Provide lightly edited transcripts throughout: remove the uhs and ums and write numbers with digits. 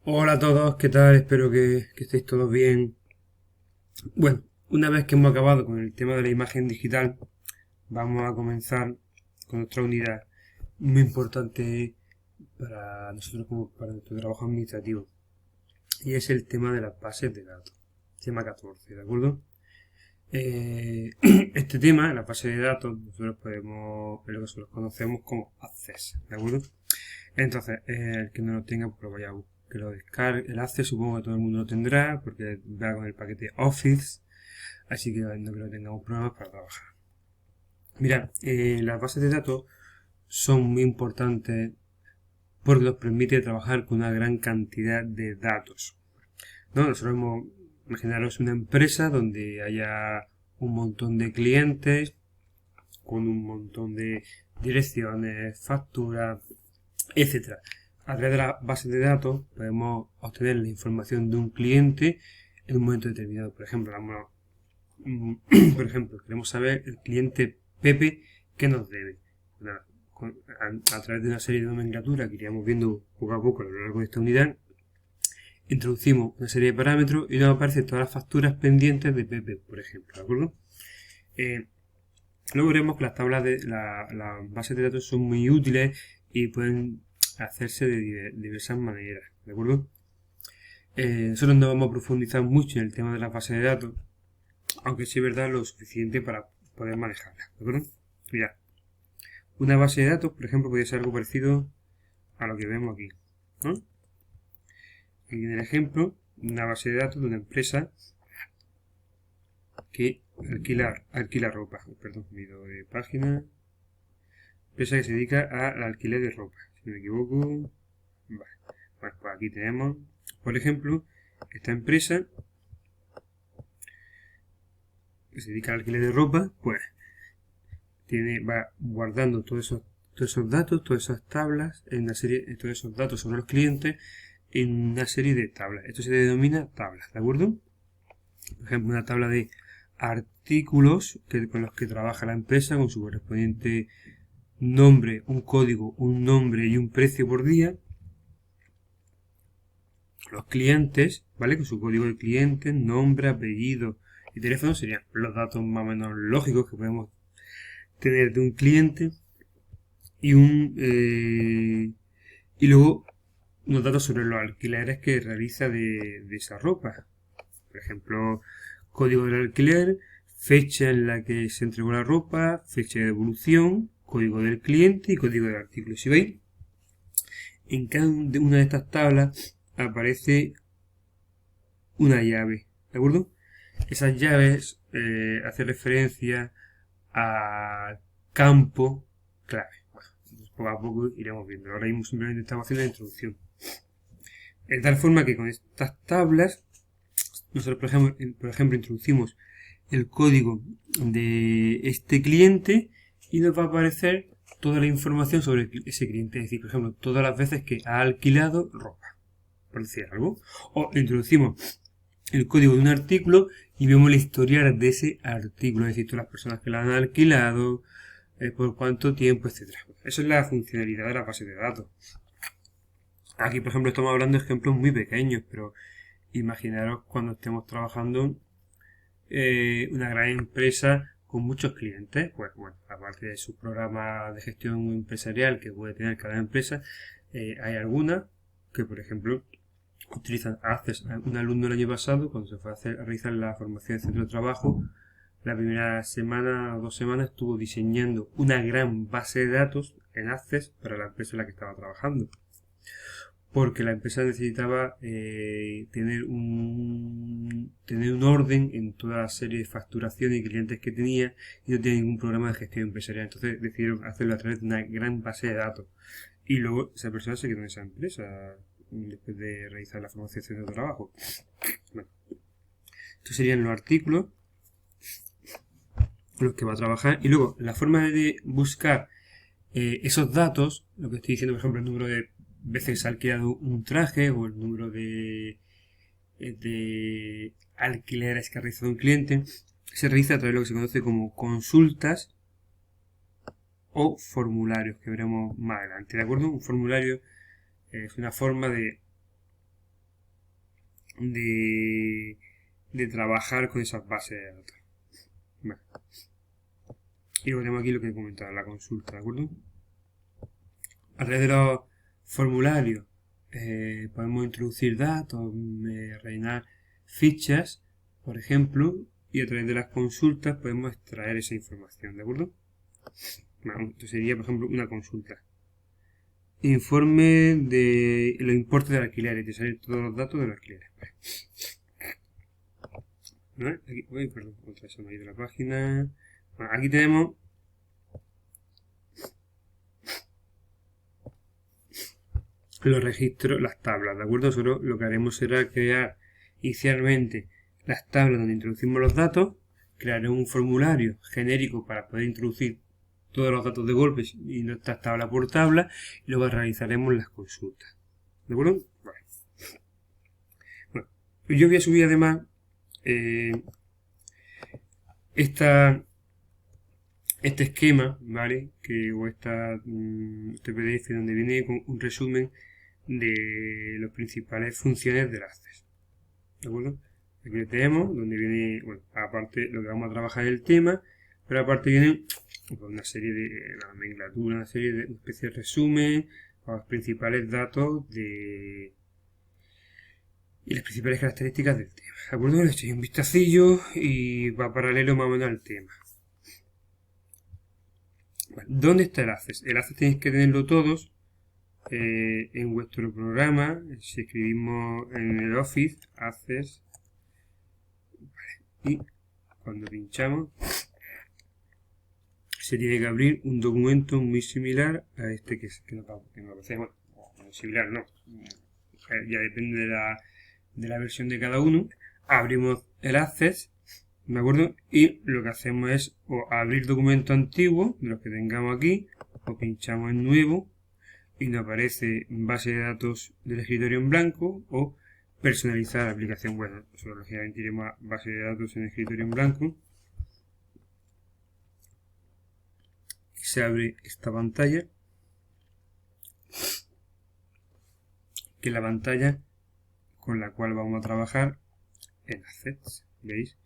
Hola a todos, ¿qué tal? Espero que estéis todos bien. Bueno, una vez que hemos acabado con el tema de la imagen digital, vamos a comenzar con otra unidad muy importante para nosotros como para nuestro trabajo administrativo. Y es el tema de las bases de datos. Tema 14, ¿de acuerdo? Este tema, la base de datos, nosotros podemos, es lo que nosotros conocemos como Access, ¿de acuerdo? Entonces, el que no lo tenga, pues lo vaya a que lo descargue. El Access supongo que todo el mundo lo tendrá, porque va con el paquete Office, así que no creo que tengamos problemas para trabajar. Mira, las bases de datos son muy importantes porque nos permite trabajar con una gran cantidad de datos. ¿No? Nosotros imaginaros una empresa donde haya un montón de clientes con un montón de direcciones, facturas, etcétera. A través de la base de datos podemos obtener la información de un cliente en un momento determinado. Por ejemplo, por ejemplo, queremos saber el cliente Pepe qué nos debe. A través de una serie de nomenclatura que iríamos viendo poco a poco a lo largo de esta unidad, introducimos una serie de parámetros y nos aparecen todas las facturas pendientes de Pepe, por ejemplo, ¿de acuerdo? Eh, Luego veremos que las tablas de las bases de datos son muy útiles y pueden hacerse de diversas maneras, ¿de acuerdo? Nosotros no vamos a profundizar mucho en el tema de las bases de datos, aunque sí es verdad lo suficiente para poder manejarlas, ¿de acuerdo? Mira, una base de datos, por ejemplo, podría ser algo parecido a lo que vemos aquí, ¿no? Aquí en el ejemplo, una base de datos de una empresa que alquila ropa. Perdón, me he ido de página. Empresa que se dedica al alquiler de ropa, si no me equivoco. Vale. Bueno, pues aquí tenemos, por ejemplo, esta empresa que se dedica al alquiler de ropa, pues va guardando todos esos datos, todas esas tablas, en una serie, todos esos datos sobre los clientes en una serie de tablas. Esto se denomina tablas, ¿de acuerdo? Por ejemplo, una tabla de artículos con los que trabaja la empresa con su correspondiente nombre, un código, un nombre y un precio por día. Los clientes, ¿vale? Con su código de cliente, nombre, apellido y teléfono serían los datos más o menos lógicos que podemos tener de un cliente y y luego unos datos sobre los alquileres que realiza de esa ropa. Por ejemplo, código del alquiler, fecha en la que se entregó la ropa, fecha de devolución, código del cliente y código del artículo. Si veis, en cada una de estas tablas aparece una llave, ¿de acuerdo? Esas llaves hacen referencia al campo clave. Bueno, poco a poco iremos viendo. Ahora mismo simplemente estamos haciendo la introducción. De tal forma que con estas tablas, nosotros por ejemplo introducimos el código de este cliente y nos va a aparecer toda la información sobre ese cliente. Es decir, por ejemplo, todas las veces que ha alquilado ropa, por decir algo. O introducimos el código de un artículo y vemos el historial de ese artículo, es decir, todas las personas que lo han alquilado, por cuánto tiempo, etcétera. Eso es la funcionalidad de la base de datos. Aquí, por ejemplo, estamos hablando de ejemplos muy pequeños, pero imaginaros cuando estemos trabajando una gran empresa con muchos clientes, pues bueno, aparte de su programa de gestión empresarial que puede tener cada empresa, hay algunas que, por ejemplo, utilizan Access. Un alumno el año pasado, cuando se fue a realizar la formación de centro de trabajo, la primera semana o 2 semanas estuvo diseñando una gran base de datos en Access para la empresa en la que estaba trabajando. Porque la empresa necesitaba tener un orden en toda la serie de facturación y clientes que tenía y no tenía ningún programa de gestión empresarial. Entonces decidieron hacerlo a través de una gran base de datos. Y luego esa persona se quedó en esa empresa después de realizar la formación de trabajo. Bueno, estos serían los artículos con los que va a trabajar. Y luego, la forma de buscar esos datos, lo que estoy diciendo, por ejemplo, el número de veces que se ha alquilado un traje o el número de alquileres que ha realizado un cliente, se realiza a través de lo que se conoce como consultas o formularios, que veremos más adelante. ¿De acuerdo? Un formulario es una forma de de, de trabajar con esas bases de datos. Vale. Y luego tenemos aquí lo que he comentado, la consulta, ¿de acuerdo? A través de los formularios podemos introducir datos, rellenar fichas, por ejemplo, y a través de las consultas podemos extraer esa información, ¿de acuerdo? Bueno, esto sería, por ejemplo, una consulta. Informe de los importes del alquiler, y te salen todos los datos del alquiler. ¿No? Aquí, uy, perdón, otra vez se me ha ido la página. Bueno, aquí tenemos los registros, las tablas, ¿de acuerdo? Nosotros lo que haremos será crear inicialmente las tablas donde introducimos los datos, crearemos un formulario genérico para poder introducir todos los datos de golpe y nuestras tabla por tabla, y luego realizaremos las consultas. ¿De acuerdo? Vale. Bueno, yo voy a subir además este esquema, ¿vale? O este PDF donde viene con un resumen de las principales funciones del Access. ¿De acuerdo? Aquí lo tenemos, donde viene, bueno, aparte lo que vamos a trabajar en el tema, pero aparte viene una serie de la nomenclatura, una serie de especie de resumen, los principales datos y las principales características del tema. ¿De acuerdo? Le estoy un vistacillo y va paralelo más o menos al tema. Bueno, ¿dónde está el Access? El Access tenéis que tenerlo todos en vuestro programa. Si escribimos en el Office, Access, y cuando pinchamos se tiene que abrir un documento muy similar a este que nos aparece. Bueno, similar no, ya depende de la versión de cada uno. Abrimos el Access, ¿de acuerdo? Y lo que hacemos es o abrir documento antiguo de los que tengamos aquí, o pinchamos en nuevo y nos aparece base de datos del escritorio en blanco, o personalizar la aplicación web. Nosotros lógicamente iremos a base de datos en escritorio en blanco. Y se abre esta pantalla, que es la pantalla con la cual vamos a trabajar en Access. ¿Veis?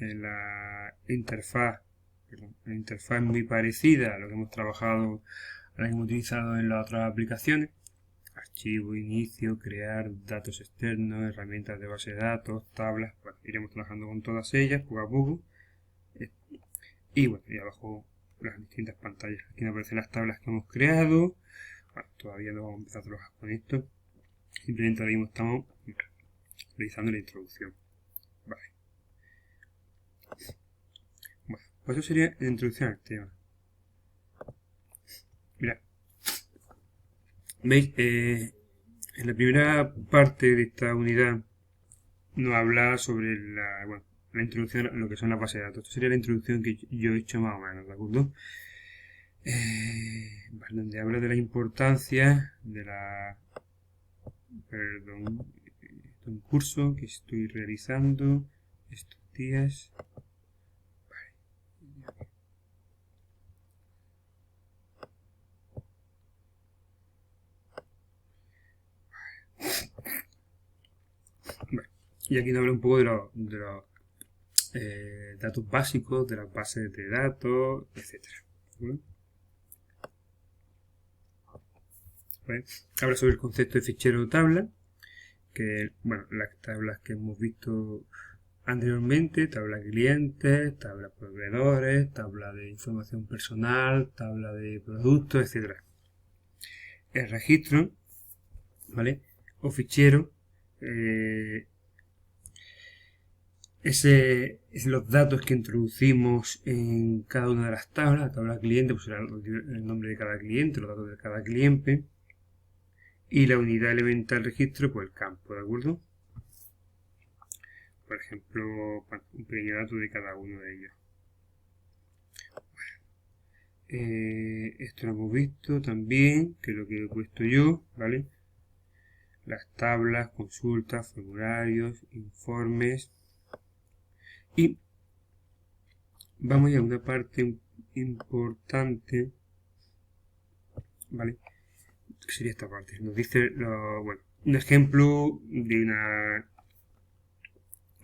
La interfaz es muy parecida a lo que hemos trabajado, a lo que hemos utilizado en las otras aplicaciones. Archivo, inicio, crear, datos externos, herramientas de base de datos, tablas. Bueno, iremos trabajando con todas ellas poco a poco. Y bueno, y abajo las distintas pantallas. Aquí nos aparecen las tablas que hemos creado. Bueno, todavía no vamos a empezar a trabajar con esto. Simplemente ahora mismo estamos realizando la introducción. Vale. Bueno, pues eso sería la introducción al tema. Mirad. ¿Veis? En la primera parte de esta unidad nos habla sobre la introducción a lo que son las bases de datos. Esto sería la introducción que yo he hecho más o menos, ¿de acuerdo? Donde habla de la importancia de la... Perdón, un curso que estoy realizando estos días. Vale. Y aquí nos habla un poco de los datos básicos, de las bases de datos, etc. ¿Vale? Habla sobre el concepto de fichero o tabla, que, bueno, las tablas que hemos visto anteriormente: tabla de clientes, tabla de proveedores, tabla de información personal, tabla de productos, etc. El registro, ¿vale? O fichero, es los datos que introducimos en cada una de las tablas. La tabla cliente pues será el nombre de cada cliente, los datos de cada cliente, y la unidad elemental registro, pues el campo, ¿de acuerdo? Por ejemplo, un pequeño dato de cada uno de ellos. Esto lo hemos visto también, que es lo que he puesto yo, ¿vale? Las tablas, consultas, formularios, informes. Y vamos a una parte importante, ¿vale? Que sería esta parte. Nos dice, un ejemplo de una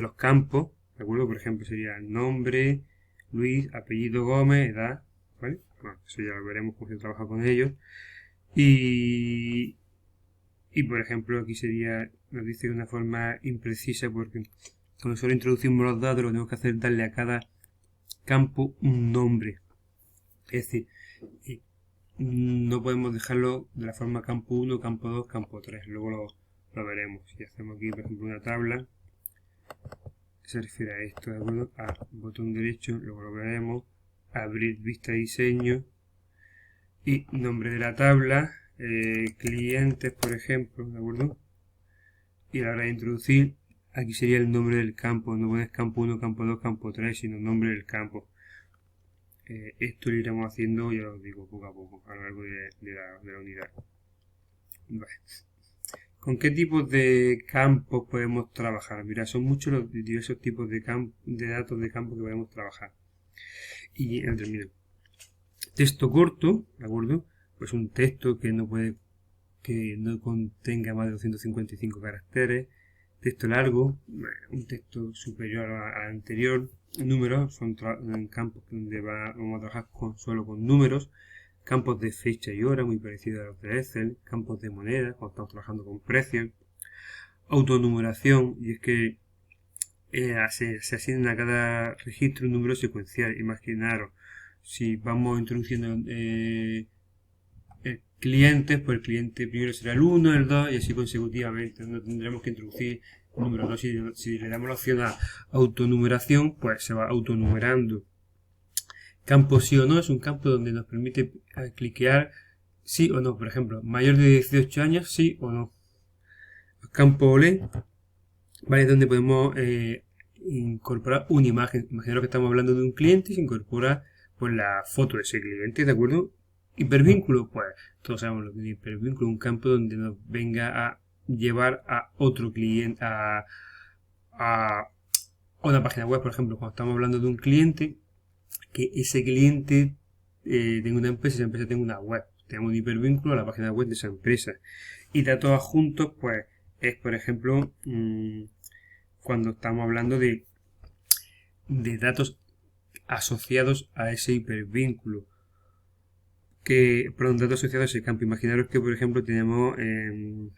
los campos, ¿de acuerdo? Por ejemplo, sería nombre, Luis, apellido Gómez, edad, ¿vale? Bueno, eso ya lo veremos cómo se trabaja con ellos. Y por ejemplo, aquí sería, nos dice de una forma imprecisa porque cuando solo introducimos los datos, lo que tenemos que hacer es darle a cada campo un nombre. Es decir, no podemos dejarlo de la forma campo 1, campo 2, campo 3. Luego lo veremos. Si hacemos aquí, por ejemplo, una tabla, se refiere a esto, ¿de acuerdo? A botón derecho, luego lo veremos. Abrir vista de diseño y nombre de la tabla, clientes, por ejemplo, ¿de acuerdo? Y a la hora de introducir, aquí sería el nombre del campo. No pones campo 1, campo 2, campo 3, sino nombre del campo. Esto lo iremos haciendo, ya os digo, poco a poco, a lo largo de la unidad. Vale. ¿Con qué tipos de campos podemos trabajar? Mira, son muchos los diversos tipos de datos de campo que podemos trabajar. Y termino. Texto corto, ¿de acuerdo? Pues un texto que no contenga más de 255 caracteres. Texto largo, un texto superior al anterior. Números, son campos donde vamos a trabajar solo con números. Campos de fecha y hora, muy parecidos a los de Excel. Campos de moneda, cuando estamos trabajando con precios. Autonumeración, y es que se asigna a cada registro un número secuencial. Imaginaros, si vamos introduciendo clientes, pues el cliente primero será el 1, el 2 y así consecutivamente. No tendremos que introducir números. ¿No? Si le damos la opción a autonumeración, pues se va autonumerando. Campo sí o no es un campo donde nos permite cliquear sí o no. Por ejemplo, mayor de 18 años, sí o no. Campo OLE, ¿vale? Donde podemos incorporar una imagen. Imaginaros que estamos hablando de un cliente y se incorpora pues la foto de ese cliente, ¿de acuerdo? Hipervínculo, pues todos sabemos lo que es hipervínculo, un campo donde nos venga a llevar a otro cliente, a una página web, por ejemplo, cuando estamos hablando de un cliente, que ese cliente tenga una empresa y esa empresa tenga una web. Tenemos un hipervínculo a la página web de esa empresa. Y datos adjuntos, pues, es, por ejemplo, cuando estamos hablando de datos asociados a ese hipervínculo. Datos asociados a ese campo. Imaginaros que, por ejemplo, tenemos en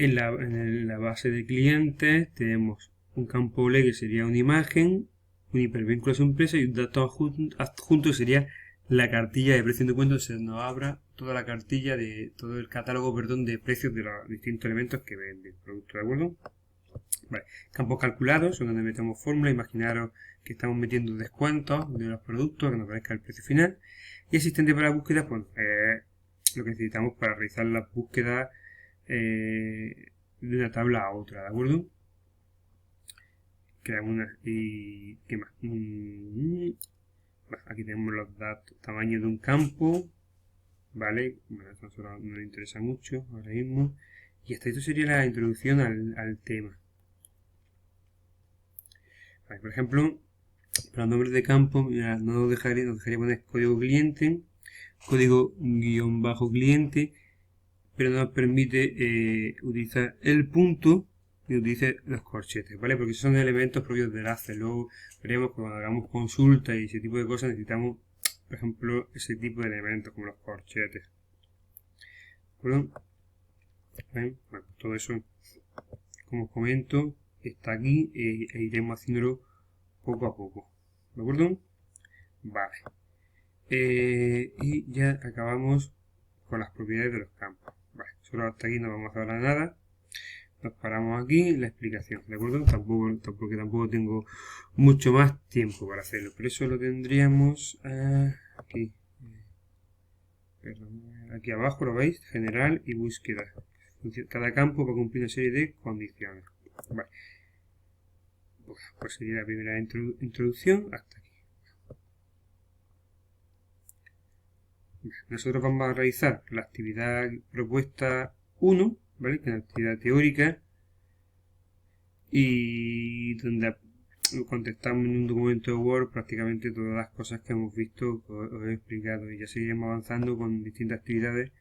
la base de clientes tenemos un campo OLE que sería una imagen, un hipervínculo a su empresa y un dato adjunto que sería la cartilla de precio de cuenta. Se nos abra toda la cartilla de todo el catálogo, de precios de los distintos elementos que vende el producto, ¿de acuerdo? Vale. Campos calculados son donde metemos fórmulas. Imaginaros que estamos metiendo descuentos de los productos que nos aparezca el precio final. Y asistente para búsqueda, pues lo que necesitamos para realizar las búsquedas de una tabla a otra, ¿de acuerdo? Creamos una y ¿qué más? Bueno, aquí tenemos los datos, tamaño de un campo, ¿vale? Bueno, esto no nos interesa mucho ahora mismo. Y hasta esto sería la introducción al tema. Vale, por ejemplo, para nombres de campo, mira, nos dejaría poner código cliente, código guión bajo cliente, pero nos permite utilizar el punto y utilice los corchetes, ¿vale? Porque son elementos propios del Excel. Luego veremos que cuando hagamos consultas y ese tipo de cosas necesitamos, por ejemplo, ese tipo de elementos como los corchetes. ¿De acuerdo? Bueno, todo eso, como os comento, está aquí e iremos haciéndolo poco a poco. ¿De acuerdo? Vale. Y ya acabamos con las propiedades de los campos. Vale, solo hasta aquí no vamos a hablar nada. Nos paramos aquí en la explicación, ¿de acuerdo? Tampoco tengo mucho más tiempo para hacerlo. Pero eso lo tendríamos aquí. Perdón, aquí abajo lo veis, general y búsqueda. Cada campo va a cumplir una serie de condiciones. Vale. Pues sería la primera introducción hasta aquí. Nosotros vamos a realizar la actividad propuesta 1, ¿vale? Que es la actividad teórica y donde contestamos en un documento de Word prácticamente todas las cosas que hemos visto, que os he explicado, y ya seguiremos avanzando con distintas actividades